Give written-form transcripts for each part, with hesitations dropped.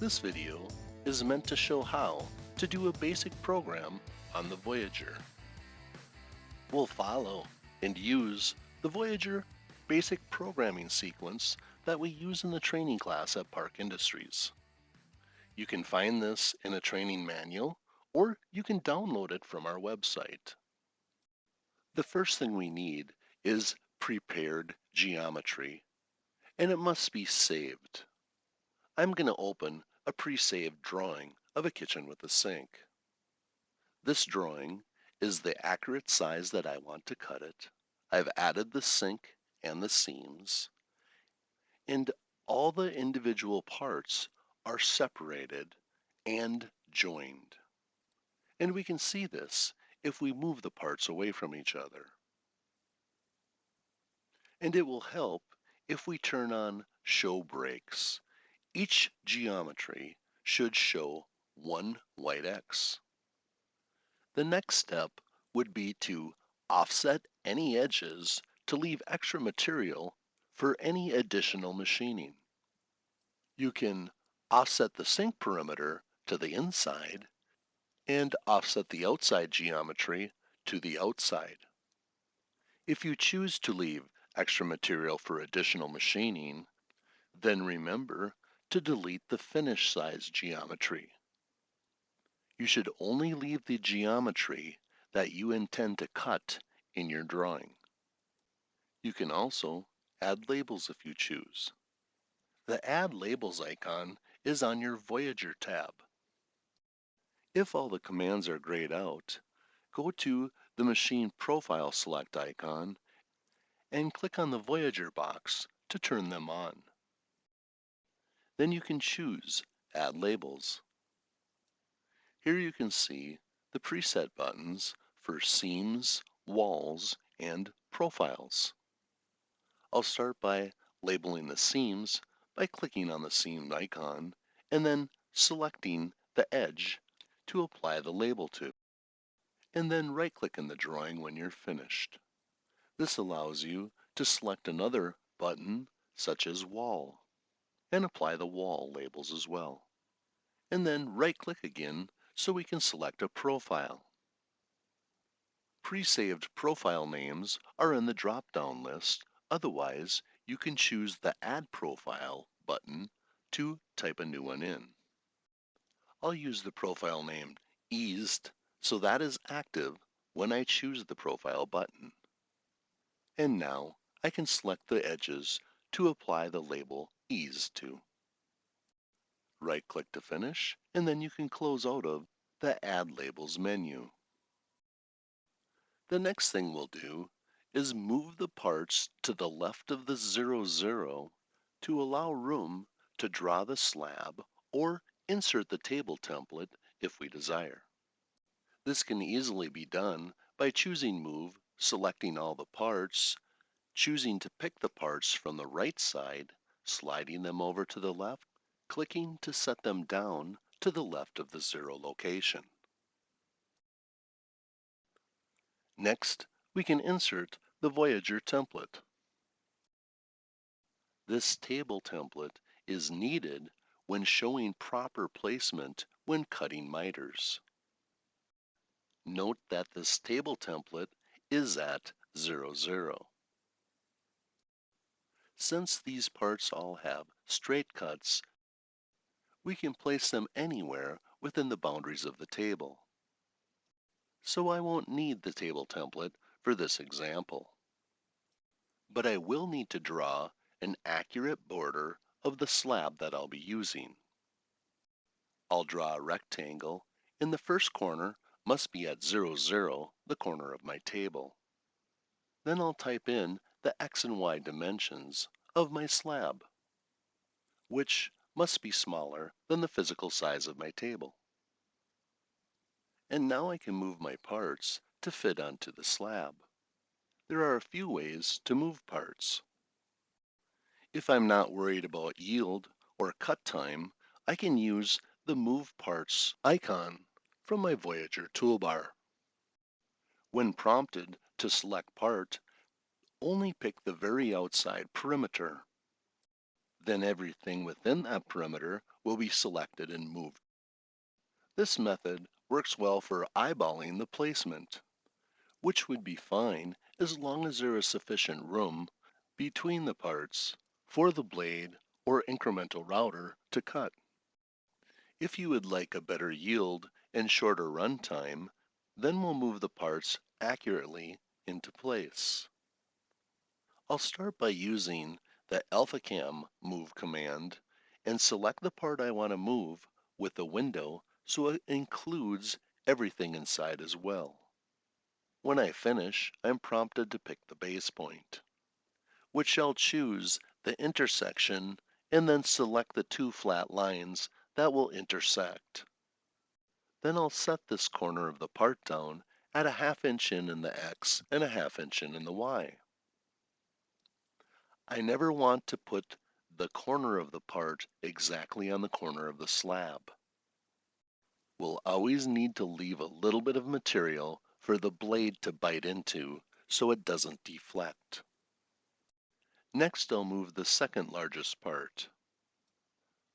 This video is meant to show how to do a basic program on the Voyager. We'll follow and use the Voyager basic programming sequence that we use in the training class at Park Industries. You can find this in a training manual, or you can download it from our website. The first thing we need is prepared geometry, and it must be saved. I'm going to open a pre-saved drawing of a kitchen with a sink. This drawing is the accurate size that I want to cut it. I've added the sink and the seams, and all the individual parts are separated and joined. And we can see this if we move the parts away from each other. And it will help if we turn on show breaks. Each geometry should show one white X. The next step would be to offset any edges to leave extra material for any additional machining. You can offset the sink perimeter to the inside and offset the outside geometry to the outside. If you choose to leave extra material for additional machining, then remember to delete the finish size geometry. You should only leave the geometry that you intend to cut in your drawing. You can also add labels if you choose. The Add Labels icon is on your Voyager tab. If all the commands are grayed out, go to the Machine Profile Select icon and click on the Voyager box to turn them on. Then you can choose Add Labels. Here you can see the preset buttons for seams, walls, and profiles. I'll start by labeling the seams by clicking on the seam icon and then selecting the edge to apply the label to, and then right-click in the drawing when you're finished. This allows you to select another button such as Wall and apply the wall labels as well. And then right-click again so we can select a profile. Pre-saved profile names are in the drop-down list. Otherwise, you can choose the Add Profile button to type a new one in. I'll use the profile name Eased, so that is active when I choose the profile button. And now I can select the edges to apply the label Eased to. Right-click to finish, and then you can close out of the Add Labels menu. The next thing we'll do is move the parts to the left of the 00 to allow room to draw the slab or insert the table template if we desire. This can easily be done by choosing Move, selecting all the parts, choosing to pick the parts from the right side, sliding them over to the left, clicking to set them down to the left of the 0 location. Next, we can insert the Voyager template. This table template is needed when showing proper placement when cutting miters. Note that this table template is at 00. Since these parts all have straight cuts, we can place them anywhere within the boundaries of the table. So I won't need the table template for this example. But I will need to draw an accurate border of the slab that I'll be using. I'll draw a rectangle, and the first corner must be at 00, the corner of my table. Then I'll type in the X and Y dimensions of my slab, which must be smaller than the physical size of my table. And now I can move my parts to fit onto the slab. There are a few ways to move parts. If I'm not worried about yield or cut time, I can use the Move Parts icon from my Voyager toolbar. When prompted to select part, only pick the very outside perimeter. Then everything within that perimeter will be selected and moved. This method works well for eyeballing the placement, which would be fine as long as there is sufficient room between the parts for the blade or incremental router to cut. If you would like a better yield and shorter runtime, then we'll move the parts accurately into place. I'll start by using the AlphaCam move command and select the part I want to move with the window so it includes everything inside as well. When I finish, I'm prompted to pick the base point, which I'll choose the intersection and then select the two flat lines that will intersect. Then I'll set this corner of the part down at a 1/2 inch in the X and a 1/2 inch in the Y. I never want to put the corner of the part exactly on the corner of the slab. We'll always need to leave a little bit of material for the blade to bite into so it doesn't deflect. Next, I'll move the second largest part.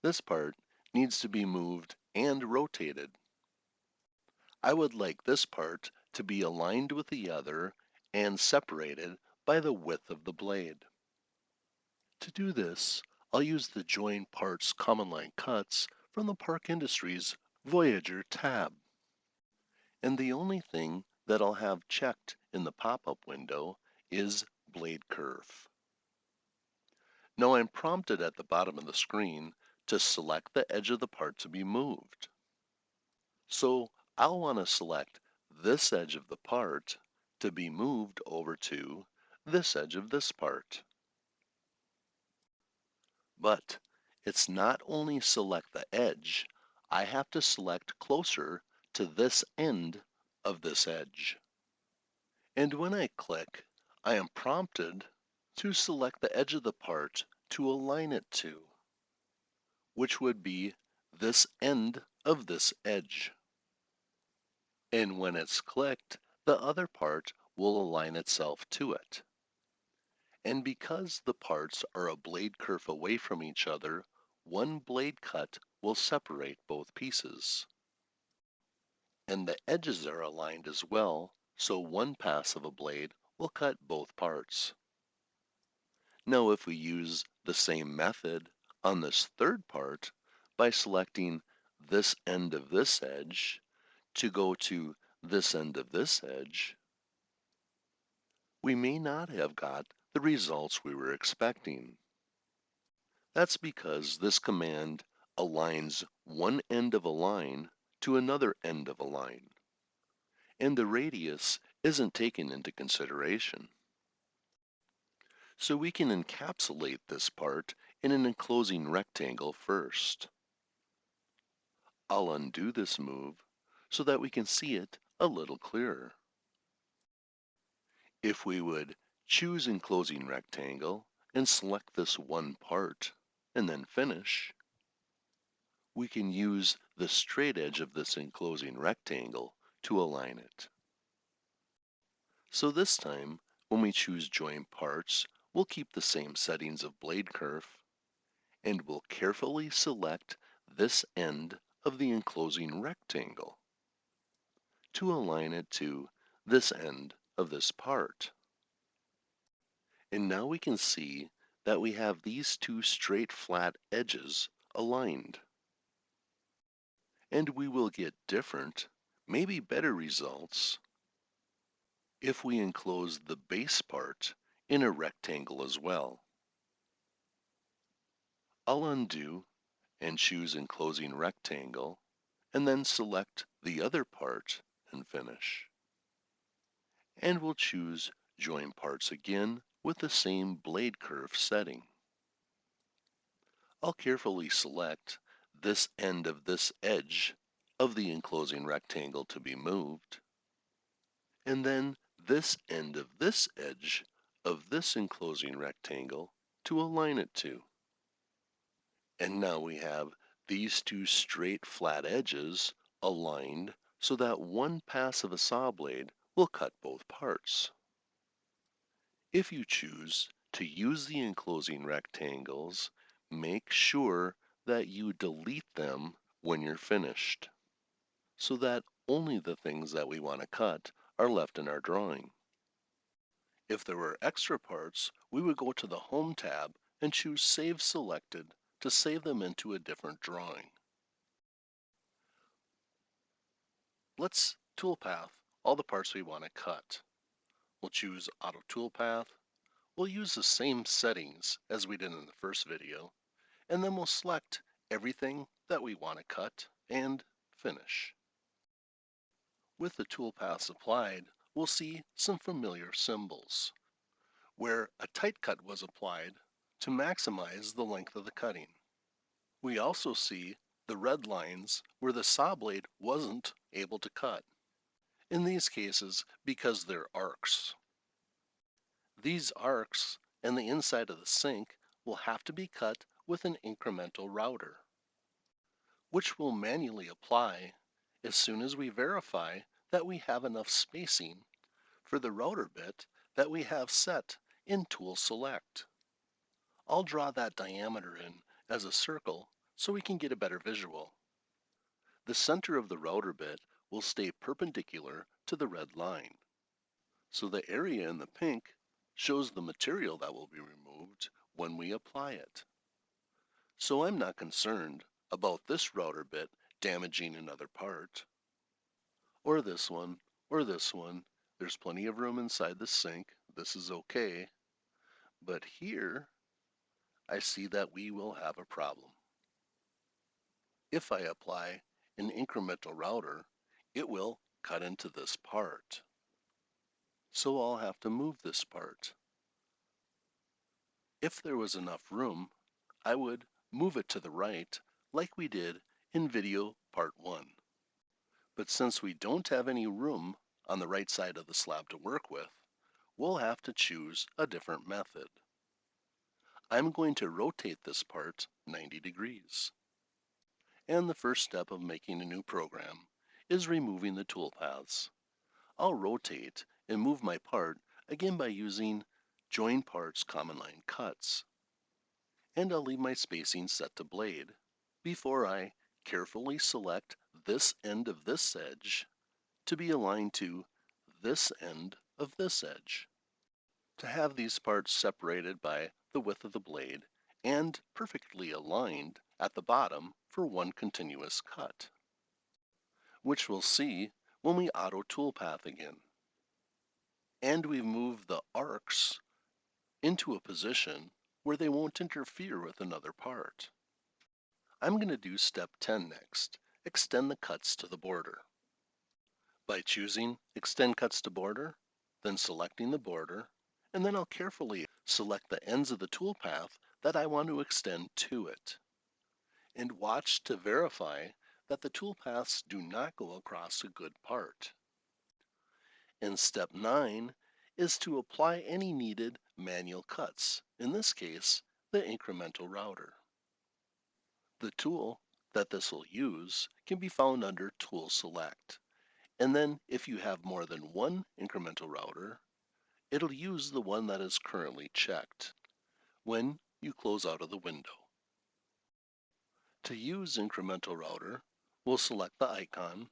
This part needs to be moved and rotated. I would like this part to be aligned with the other and separated by the width of the blade. To do this, I'll use the Join Parts Command Line Cuts from the Park Industries Voyager tab. And the only thing that I'll have checked in the pop-up window is Blade Curve. Now I'm prompted at the bottom of the screen to select the edge of the part to be moved. So I'll want to select this edge of the part to be moved over to this edge of this part. But it's not only select the edge, I have to select closer to this end of this edge. And when I click, I am prompted to select the edge of the part to align it to, which would be this end of this edge. And when it's clicked, the other part will align itself to it. And because the parts are a blade curve away from each other, one blade cut will separate both pieces. And the edges are aligned as well, so one pass of a blade will cut both parts. Now if we use the same method on this third part by selecting this end of this edge to go to this end of this edge, we may not have got the results we were expecting. That's because this command aligns one end of a line to another end of a line, and the radius isn't taken into consideration. So we can encapsulate this part in an enclosing rectangle first. I'll undo this move so that we can see it a little clearer. If we would choose enclosing rectangle and select this one part and then finish, we can use the straight edge of this enclosing rectangle to align it. So this time, when we choose Join Parts, we'll keep the same settings of blade curve, and we'll carefully select this end of the enclosing rectangle to align it to this end of this part. And now we can see that we have these two straight flat edges aligned. And we will get different, maybe better results if we enclose the base part in a rectangle as well. I'll undo and choose enclosing rectangle, and then select the other part and finish. And we'll choose Join Parts again with the same blade curve setting. I'll carefully select this end of this edge of the enclosing rectangle to be moved, and then this end of this edge of this enclosing rectangle to align it to. And now we have these two straight flat edges aligned so that one pass of a saw blade will cut both parts. If you choose to use the enclosing rectangles, make sure that you delete them when you're finished, so that only the things that we want to cut are left in our drawing. If there were extra parts, we would go to the Home tab and choose Save Selected to save them into a different drawing. Let's toolpath all the parts we want to cut. We'll choose Auto Toolpath. We'll use the same settings as we did in the first video, and then we'll select everything that we want to cut and finish. With the toolpaths applied, we'll see some familiar symbols, where a tight cut was applied to maximize the length of the cutting. We also see the red lines where the saw blade wasn't able to cut, in these cases because they're arcs. These arcs and the inside of the sink will have to be cut with an incremental router, which we'll manually apply as soon as we verify that we have enough spacing for the router bit that we have set in Tool Select. I'll draw that diameter in as a circle so we can get a better visual. The center of the router bit will stay perpendicular to the red line, so the area in the pink shows the material that will be removed when we apply it. So I'm not concerned about this router bit damaging another part, or this one, or this one. There's plenty of room inside the sink. This is okay. But here, I see that we will have a problem. If I apply an incremental router, it will cut into this part. So I'll have to move this part. If there was enough room, I would move it to the right like we did in video part 1. But since we don't have any room on the right side of the slab to work with, we'll have to choose a different method. I'm going to rotate this part 90 degrees. And the first step of making a new program is removing the toolpaths. I'll rotate and move my part again by using Join Parts Common Line Cuts. And I'll leave my spacing set to blade before I carefully select this end of this edge to be aligned to this end of this edge, to have these parts separated by the width of the blade and perfectly aligned at the bottom for one continuous cut, which we'll see when we auto toolpath again. And we've moved the arcs into a position where they won't interfere with another part. I'm going to do step 10 next, extend the cuts to the border. By choosing Extend Cuts to Border, then selecting the border, and then I'll carefully select the ends of the toolpath that I want to extend to it. And watch to verify that the toolpaths do not go across a good part. And step 9 is to apply any needed manual cuts, in this case, the incremental router. The tool that this will use can be found under Tool Select. And then if you have more than one incremental router, it'll use the one that is currently checked when you close out of the window. To use Incremental Router, we'll select the icon,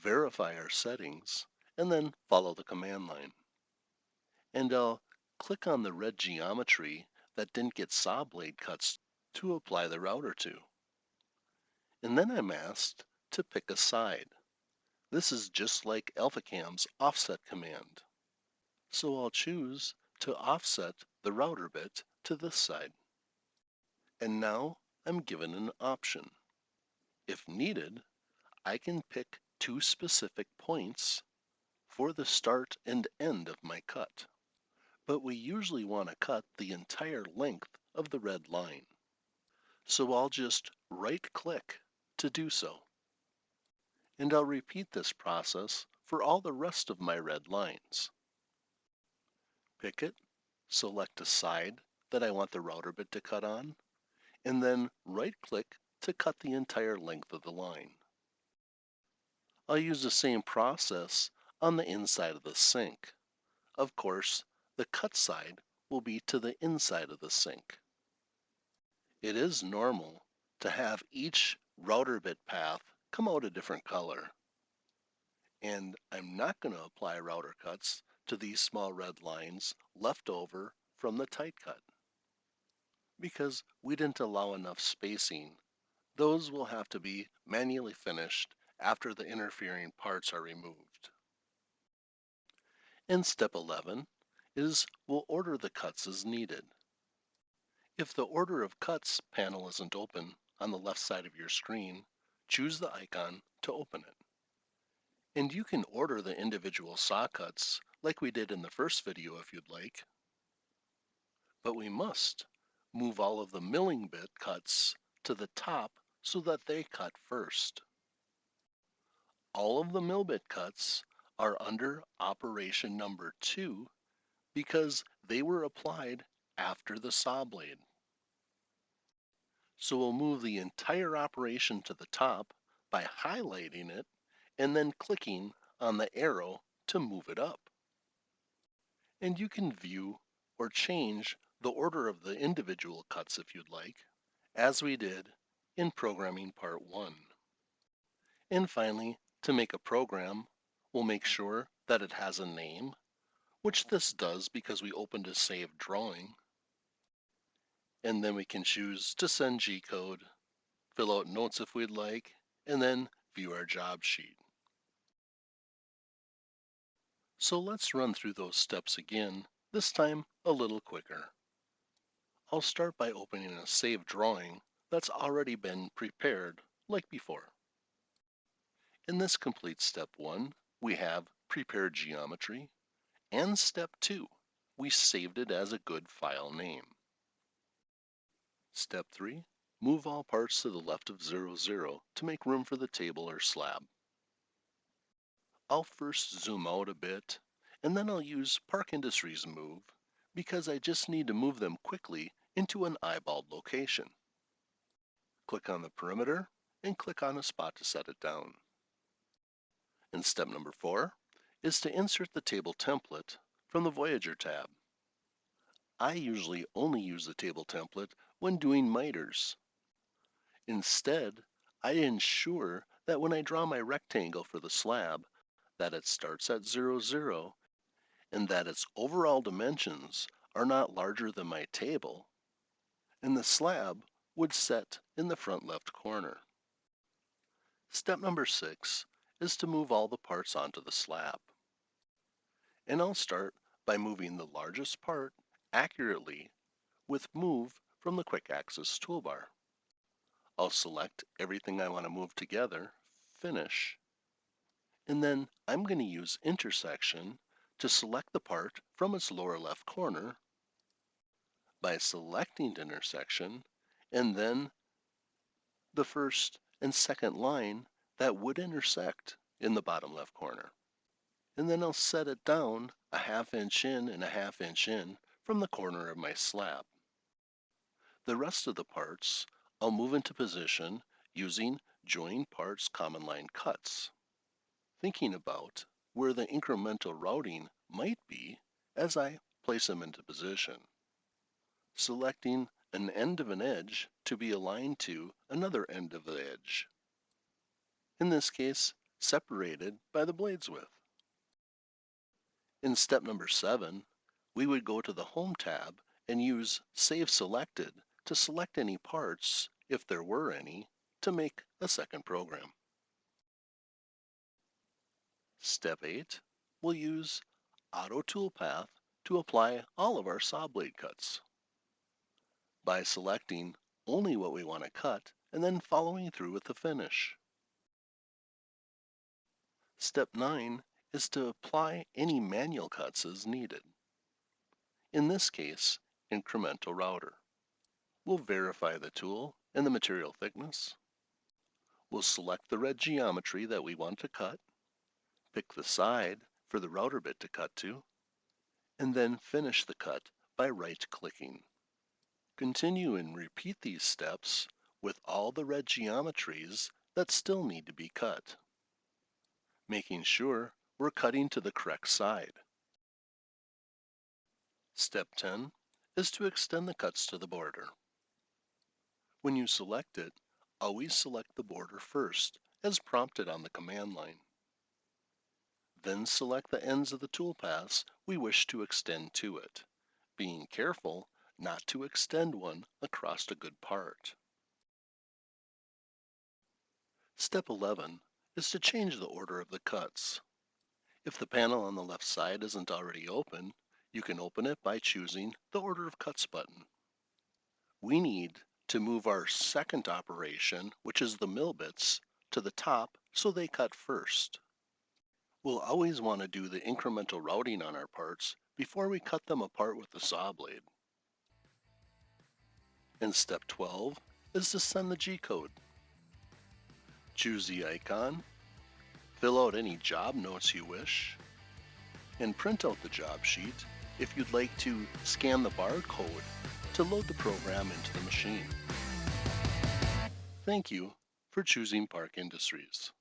verify our settings, and then follow the command line. And I'll click on the red geometry that didn't get saw blade cuts to apply the router to. And then I'm asked to pick a side. This is just like AlphaCam's offset command. So I'll choose to offset the router bit to this side. And now I'm given an option. If needed, I can pick two specific points for the start and end of my cut. But we usually want to cut the entire length of the red line. So I'll just right-click to do so. And I'll repeat this process for all the rest of my red lines. Pick it, select a side that I want the router bit to cut on, and then right-click to cut the entire length of the line. I'll use the same process on the inside of the sink. Of course, the cut side will be to the inside of the sink. It is normal to have each router bit path come out a different color. And I'm not going to apply router cuts to these small red lines left over from the tight cut because we didn't allow enough spacing. Those will have to be manually finished after the interfering parts are removed. And step 11 is we'll order the cuts as needed. If the order of cuts panel isn't open on the left side of your screen, choose the icon to open it. And you can order the individual saw cuts like we did in the first video if you'd like. But we must move all of the milling bit cuts to the top so that they cut first. All of the mill bit cuts are under operation number 2 because they were applied after the saw blade. So we'll move the entire operation to the top by highlighting it and then clicking on the arrow to move it up. And you can view or change the order of the individual cuts if you'd like, as we did in programming part 1. And finally, to make a program, we'll make sure that it has a name, which this does because we opened a saved drawing. And then we can choose to send Gcode, fill out notes if we'd like, and then view our job sheet. So let's run through those steps again, this time a little quicker. I'll start by opening a saved drawing that's already been prepared like before. In this completes step 1, we have prepared geometry, and step 2, we saved it as a good file name. Step 3, move all parts to the left of 0, 0 to make room for the table or slab. I'll first zoom out a bit, and then I'll use Park Industries Move because I just need to move them quickly into an eyeballed location. Click on the perimeter and click on a spot to set it down. And step number 4 is to insert the table template from the Voyager tab. I usually only use the table template when doing miters. Instead, I ensure that when I draw my rectangle for the slab, that it starts at 0, 0, and that its overall dimensions are not larger than my table, and the slab would set in the front left corner. Step number 6 is to move all the parts onto the slab. And I'll start by moving the largest part accurately with Move from the Quick Access toolbar. I'll select everything I want to move together, Finish, and then I'm going to use Intersection to select the part from its lower left corner by selecting Intersection and then the first and second line that would intersect in the bottom left corner. And then I'll set it down a ½ inch in and a ½ inch in from the corner of my slab. The rest of the parts I'll move into position using Join Parts Common Line Cuts, thinking about where the incremental routing might be as I place them into position. Selecting an end of an edge to be aligned to another end of the edge, in this case separated by the blade's width. In step number 7, we would go to the Home tab and use Save Selected to select any parts, if there were any, to make a second program. Step 8, we'll use Auto Toolpath to apply all of our saw blade cuts by selecting only what we want to cut and then following through with the finish. Step 9 is to apply any manual cuts as needed. In this case, Incremental Router. We'll verify the tool and the material thickness. We'll select the red geometry that we want to cut, pick the side for the router bit to cut to, and then finish the cut by right-clicking. Continue and repeat these steps with all the red geometries that still need to be cut, making sure we're cutting to the correct side. Step 10 is to extend the cuts to the border. When you select it, Always select the border first, as prompted on the command line. Then select the ends of the toolpaths we wish to extend to it, being careful not to extend one across a good part. Step 11 is to change the order of the cuts. If the panel on the left side isn't already open, you can open it by choosing the Order of Cuts button. We need to move our second operation, which is the mill bits, to the top so they cut first. We'll always want to do the incremental routing on our parts before we cut them apart with the saw blade. And step 12 is to send the G-code. Choose the icon, fill out any job notes you wish, and print out the job sheet if you'd like to scan the barcode to load the program into the machine. Thank you for choosing Park Industries.